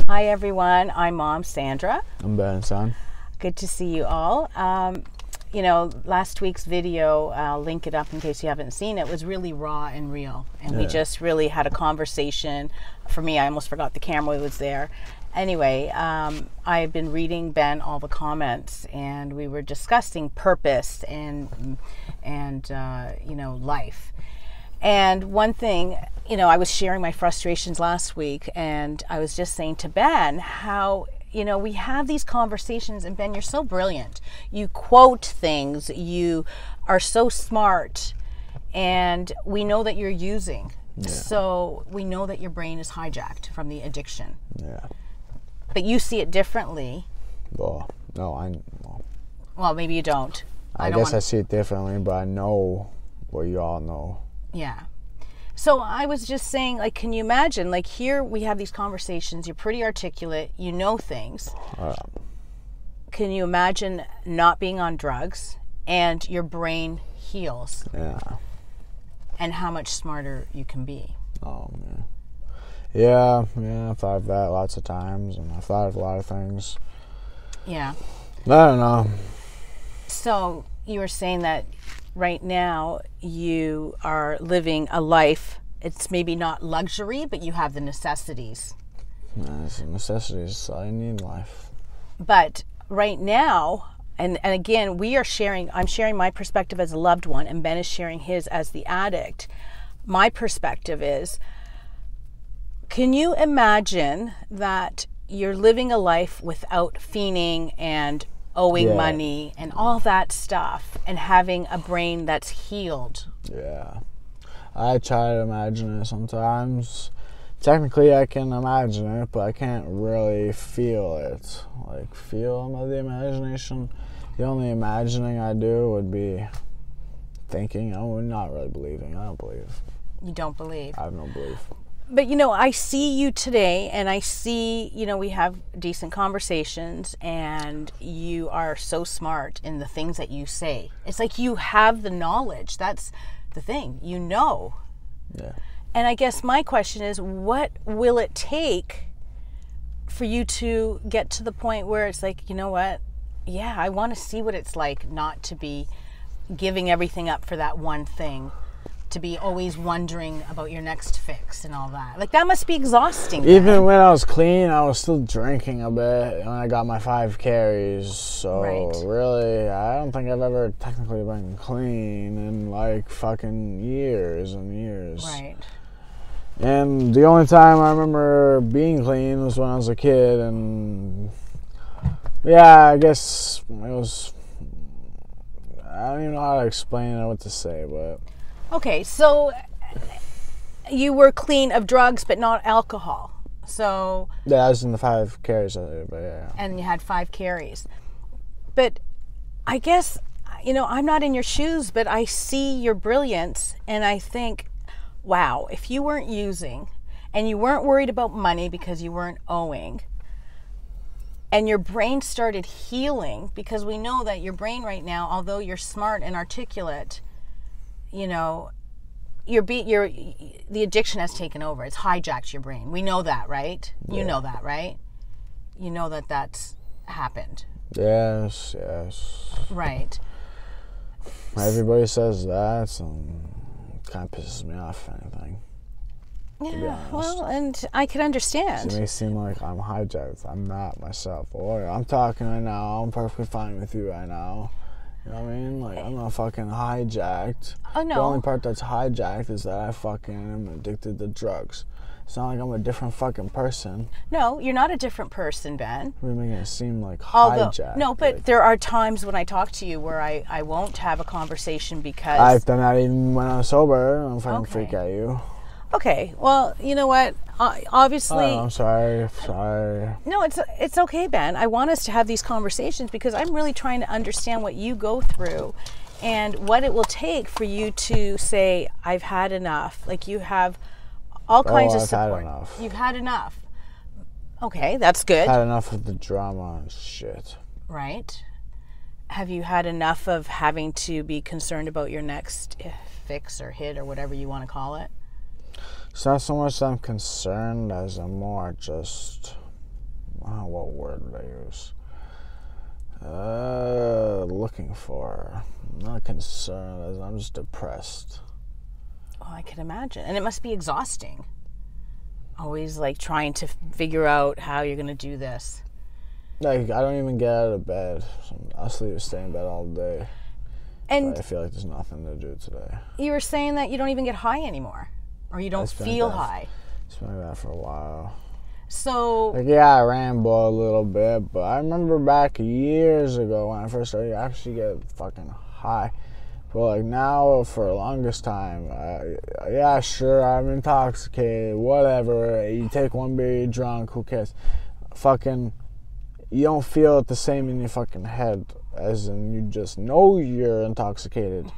Hi everyone, I'm Mom Sandra. I'm Ben, son. Good to see you all. Last week's video, I'll link it up in case you haven't seen it, was really raw and real. And we just really had a conversation. For me, I almost forgot the camera was there. Anyway, I've been reading, Ben, all the comments, and we were discussing purpose and life. And one thing, I was sharing my frustrations last week, and I was just saying to Ben how, we have these conversations, and Ben, you're so brilliant. You quote things, you are so smart, and we know that you're using. Yeah. So we know that your brain is hijacked from the addiction. Yeah. But you see it differently. Well, Well, maybe you don't. I guess I see it differently, but I know what you all know. Yeah. So I was just saying, can you imagine, here we have these conversations, you're pretty articulate, you know things. Can you imagine not being on drugs and your brain heals? Yeah. And how much smarter you can be. Oh, man. Yeah, I've thought of that lots of times, and I've thought of a lot of things. Yeah. I don't know. So you were saying that right now you are living a life, it's maybe not luxury, but you have the necessities. It's the necessities I need in life. But right now, and again, I'm sharing my perspective as a loved one, and Ben is sharing his as the addict. My perspective is, can you imagine that you're living a life without fiending and owing money and all that stuff, and having a brain that's healed? Yeah. I try to imagine it sometimes. Technically, I can imagine it, but I can't really feel it. Feel the imagination. The only imagining I do would be thinking. I'm not really believing. I don't believe. You don't believe? I have no belief. But, I see you today, and I see, we have decent conversations, and you are so smart in the things that you say. It's like you have the knowledge. That's the thing. Yeah. And I guess my question is, what will it take for you to get to the point where it's like, you know what? Yeah, I want to see what it's like not to be giving everything up for that one thing. To be always wondering about your next fix and all that. That must be exhausting. Even when I was clean, I was still drinking a bit when I got my 5 carries. So really, I don't think I've ever technically been clean in fucking years and years. Right. And the only time I remember being clean was when I was a kid, and I guess it was, I don't even know how to explain it or what to say, but... Okay, so you were clean of drugs, but not alcohol. So yeah, I was in the 5 carries of it, but yeah. And you had 5 carries. But I guess, I'm not in your shoes, but I see your brilliance, and I think, wow, if you weren't using, and you weren't worried about money because you weren't owing, and your brain started healing, because we know that your brain right now, although you're smart and articulate, the addiction has taken over. It's hijacked your brain. We know that, right? Yeah. You know that, right? You know that that's happened. Yes. Right. Everybody says that, and it kind of pisses me off, if anything. Yeah, well, and I can understand. It may seem like I'm hijacked. I'm not myself. Or I'm talking right now. I'm perfectly fine with you right now. You know what I mean? I'm not fucking hijacked. Oh, no. The only part that's hijacked is that I fucking am addicted to drugs. It's not like I'm a different fucking person. No, you're not a different person, Ben. You're making it seem like hijacked. No, but there are times when I talk to you where I won't have a conversation because... I've done that even when I'm sober. I'm fucking freak at you. Okay, well, you know what? Obviously... Oh, I'm sorry. No, it's okay, Ben. I want us to have these conversations because I'm really trying to understand what you go through and what it will take for you to say, I've had enough. You have all kinds of support. I've had enough. You've had enough. Okay, that's good. Had enough of the drama and shit. Right. Have you had enough of having to be concerned about your next fix or hit or whatever you want to call it? It's not so much that I'm concerned as I'm more just what word would I use? Looking for. I'm not concerned. I'm just depressed. Oh, I can imagine. And it must be exhausting. Always like trying to figure out how you're going to do this. Like, I don't even get out of bed. So I'll stay in bed all day. And I feel like there's nothing to do today. You were saying that you don't even get high anymore. Or you don't feel high. It's been like that for a while. So... Like, yeah, I ramble a little bit, but I remember back years ago when I first started, I actually get fucking high. But, like, now, for the longest time, yeah, sure, I'm intoxicated, whatever. You take one beer, you're drunk, who cares? Fucking, you don't feel it the same in your fucking head, as in you just know you're intoxicated.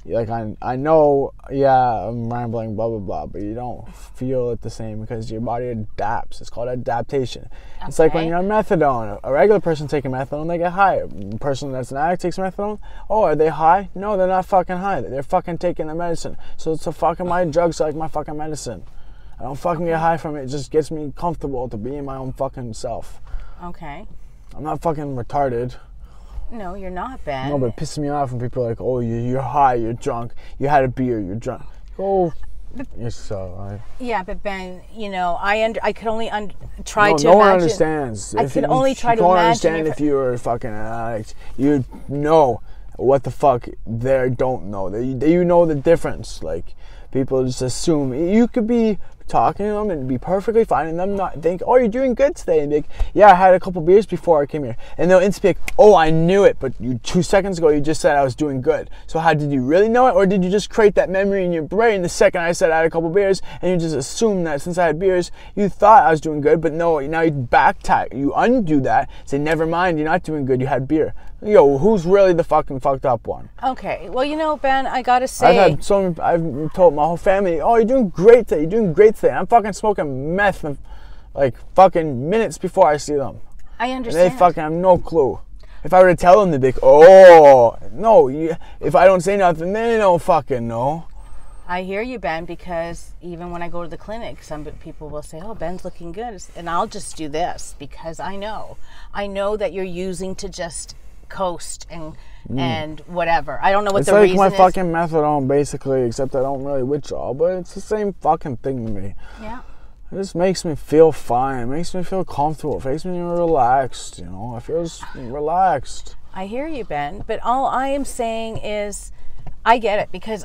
Like, I know, yeah, I'm rambling, blah, blah, blah, but you don't feel it the same because your body adapts. It's called adaptation. Okay. It's like when you're on methadone. A regular person taking methadone, they get high. A person that's an addict takes methadone, oh, are they high? No, they're not fucking high. They're fucking taking the medicine. So it's a fucking, my drugs like my fucking medicine. I don't fucking get high from it. It just gets me comfortable to be in my own fucking self. Okay. I'm not fucking retarded. No, you're not, Ben. No, but it pisses me off when people are like, oh, you're high, you're drunk, you had a beer, you're drunk. Oh, you're so... Yeah, but Ben, you know, I could only try to imagine... No one understands. I could only try to imagine... You can't understand if you were fucking an addict. You know what the fuck they don't know. You know the difference. Like, people just assume. You could be talking to them and be perfectly fine, and them not think, oh, you're doing good today, and be like, yeah, I had a couple beers before I came here, and they'll instantly be like, oh, I knew it, but 2 seconds ago you just said I was doing good. So how did you really know it, or did you just create that memory in your brain the second I said I had a couple beers, and you just assume that since I had beers you thought I was doing good, but no, now you backtrack, you undo that, say never mind, you're not doing good, you had beer. Yo, who's really the fucking fucked up one? Okay, well, you know, Ben, I gotta say... I've told my whole family, oh, you're doing great today, you're doing great today. I'm fucking smoking meth, like, fucking minutes before I see them. I understand. And they fucking have no clue. If I were to tell them, they'd be like, oh, no, if I don't say nothing, they don't fucking know. I hear you, Ben, because even when I go to the clinic, some people will say, oh, Ben's looking good. And I'll just do this because I know that you're using to just... coast and whatever. I don't know what the reason is. It's like my fucking methadone, basically, except I don't really withdrawal, but it's the same fucking thing to me. Yeah. It just makes me feel fine. It makes me feel comfortable. It makes me relaxed, you know. I feel relaxed. I hear you, Ben, but all I am saying is I get it because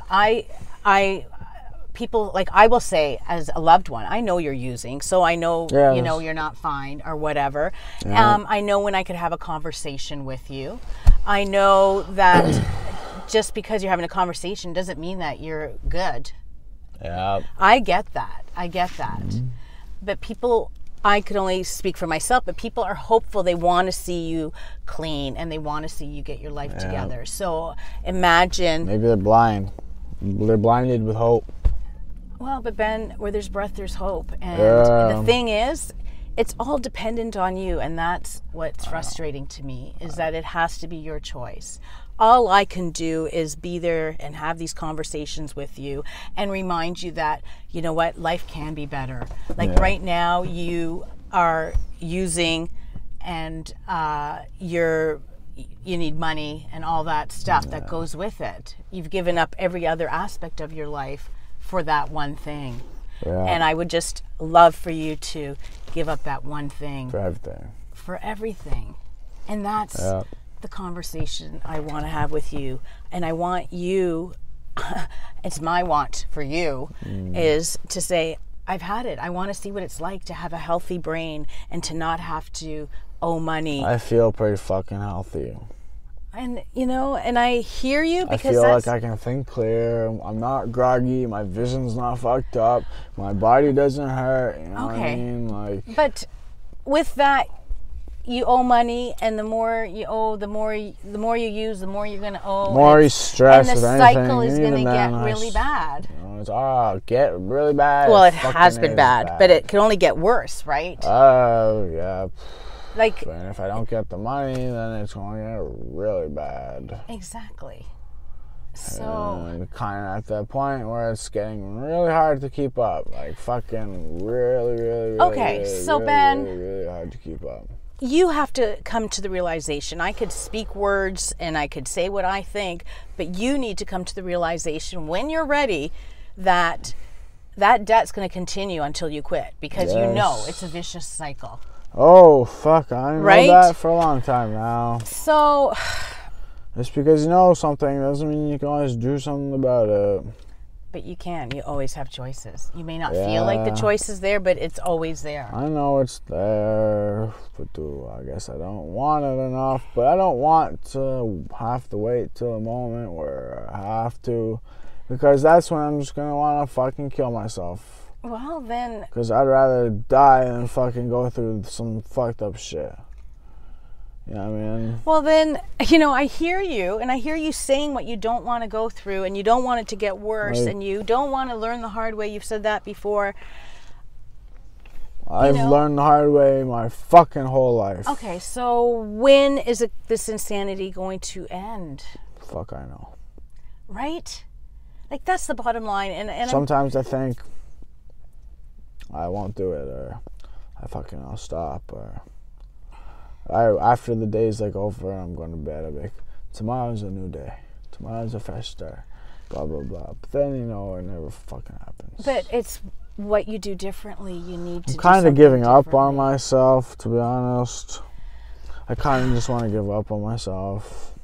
people, like I will say as a loved one, I know you're using, so I know, you know, you're not fine or whatever. Yeah. I know when I could have a conversation with you. I know that just because you're having a conversation doesn't mean that you're good. Yeah. I get that. Mm-hmm. But people, I could only speak for myself, but people are hopeful. They want to see you clean and they want to see you get your life together. So imagine. Maybe they're blind. They're blinded with hope. Well, but Ben, where there's breath, there's hope. And the thing is, it's all dependent on you. And that's what's frustrating to me, is that it has to be your choice. All I can do is be there and have these conversations with you and remind you that, you know what, life can be better. Like right now, you are using and you need money and all that stuff that goes with it. You've given up every other aspect of your life for that one thing. Yeah. And I would just love for you to give up that one thing. For everything. And that's the conversation I want to have with you. And I want you, it's my want for you, is to say, I've had it. I want to see what it's like to have a healthy brain and to not have to owe money. I feel pretty fucking healthy. And, you know, and I hear you because I feel like I can think clear. I'm not groggy. My vision's not fucked up. My body doesn't hurt. You know what I mean? Like, but with that, you owe money, and the more you owe, the more you use, the more you're going to owe. More you stress. And the cycle is going to get really bad. You know, it's get really bad. Well, it has been bad, but it can only get worse, right? Oh, yeah. Like, and if I don't get the money, then it's going to get really bad. Exactly. So and kind of at that point where it's getting really hard to keep up, like fucking really, okay, so Ben, really hard to keep up. You have to come to the realization. I could speak words and I could say what I think, but you need to come to the realization when you're ready that that debt's going to continue until you quit, because you know it's a vicious cycle. Oh, fuck, I know that for a long time now. So just because you know something doesn't mean you can always do something about it. But you can. You always have choices. You may not feel like the choice is there, but it's always there. I know it's there, but I guess I don't want it enough. But I don't want to have to wait till a moment where I have to, because that's when I'm just going to want to fucking kill myself. Well, then... Because I'd rather die than fucking go through some fucked up shit. You know what I mean? Well, then, you know, I hear you, and I hear you saying what you don't want to go through, and you don't want it to get worse, and you don't want to learn the hard way. You've said that before. I've learned the hard way my fucking whole life. Okay, so when is this insanity going to end? Fuck, I know. Right? Like, that's the bottom line. And sometimes I think I won't do it, or I'll stop, or... after the day's like over and I'm going to bed, I'm like, tomorrow's a new day. Tomorrow's a fresh start. Blah, blah, blah. But then, you know, it never fucking happens. But it's what you do differently. You need to I'm kind of giving up on myself, to be honest. I kind of just want to give up on myself.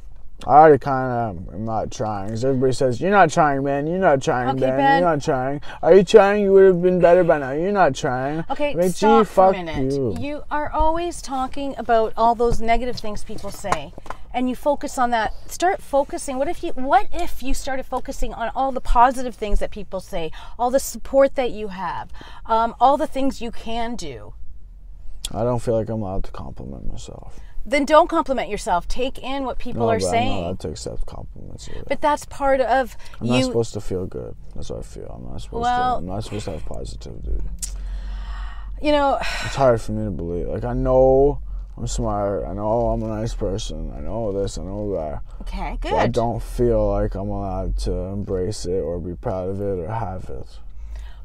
I already kind of am not trying. Because everybody says, you're not trying, man. You're not trying, Ben. You're not trying. Are you trying? You would have been better by now. You're not trying. Okay, like, stop for a minute. You are always talking about all those negative things people say. And you focus on that. Start focusing. What if you started focusing on all the positive things that people say, all the support that you have, all the things you can do? I don't feel like I'm allowed to compliment myself. Then don't compliment yourself. Take in what people are saying. I'm not allowed to accept compliments either. But that's part of I'm not supposed to feel good. That's what I feel. I'm not supposed to have positivity. You know, it's hard for me to believe. Like, I know I'm smart. I know I'm a nice person. I know this. I know that. Okay, good. But I don't feel like I'm allowed to embrace it or be proud of it or have it.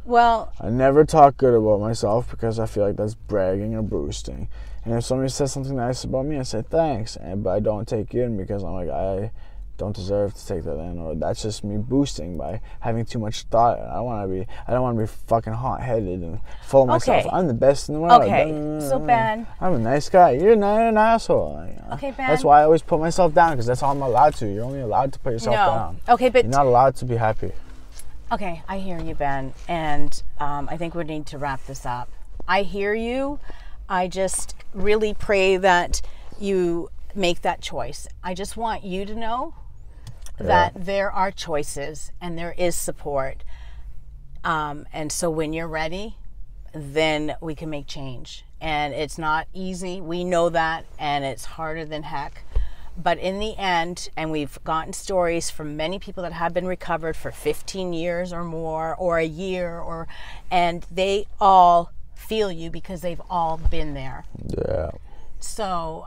Well, I never talk good about myself because I feel like that's bragging or boosting. And if somebody says something nice about me, I say thanks. But I don't take it in because I'm like, I don't deserve to take that in, or that's just me boosting by having too much thought. I don't want to be fucking hot-headed and full of myself. I'm the best in the world. Okay, so Ben, I'm a nice guy. You're not an asshole. You know? Okay, Ben. That's why I always put myself down, because that's all I'm allowed to. You're only allowed to put yourself down. Okay, but you're not allowed to be happy. Okay, I hear you, Ben, and I think we need to wrap this up. I hear you. I just really pray that you make that choice. I just want you to know that there are choices and there is support. And so when you're ready, then we can make change. And it's not easy. We know that, and it's harder than heck. But in the end, and we've gotten stories from many people that have been recovered for 15 years or more, or a year, and they all feel you because they've all been there. Yeah. So,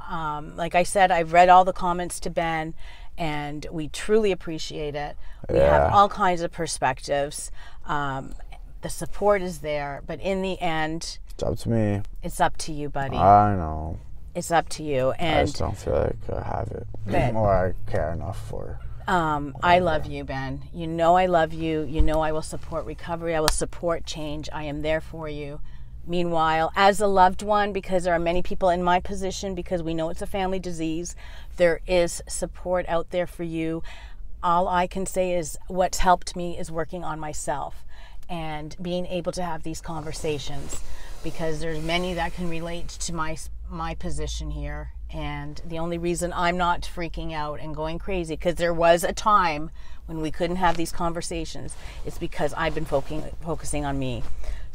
like I said, I've read all the comments to Ben, and we truly appreciate it. We have all kinds of perspectives. The support is there, but in the end, it's up to me. It's up to you, buddy. I know. It's up to you. And I just don't feel like I have it, or I care enough for it. I love you, Ben. You know I love you. You know I will support recovery. I will support change. I am there for you. Meanwhile, as a loved one, because there are many people in my position, because we know it's a family disease, there is support out there for you. All I can say is what's helped me is working on myself and being able to have these conversations, because there's many that can relate to my position here. And the only reason I'm not freaking out and going crazy, because there was a time when we couldn't have these conversations, it's because I've been focusing on me.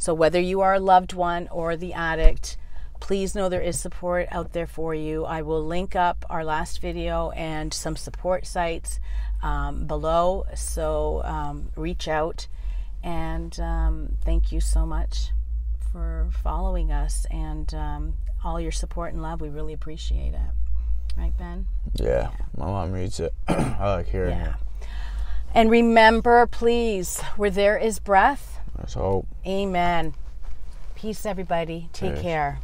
So whether you are a loved one or the addict, please know there is support out there for you. I will link up our last video and some support sites below. So reach out, and thank you so much for following us, and all your support and love. We really appreciate it. Right, Ben? Yeah. My mom reads it. I like hearing it. And remember, please, where there is breath, There's hope. amen. Peace, everybody. Take Cheers. care.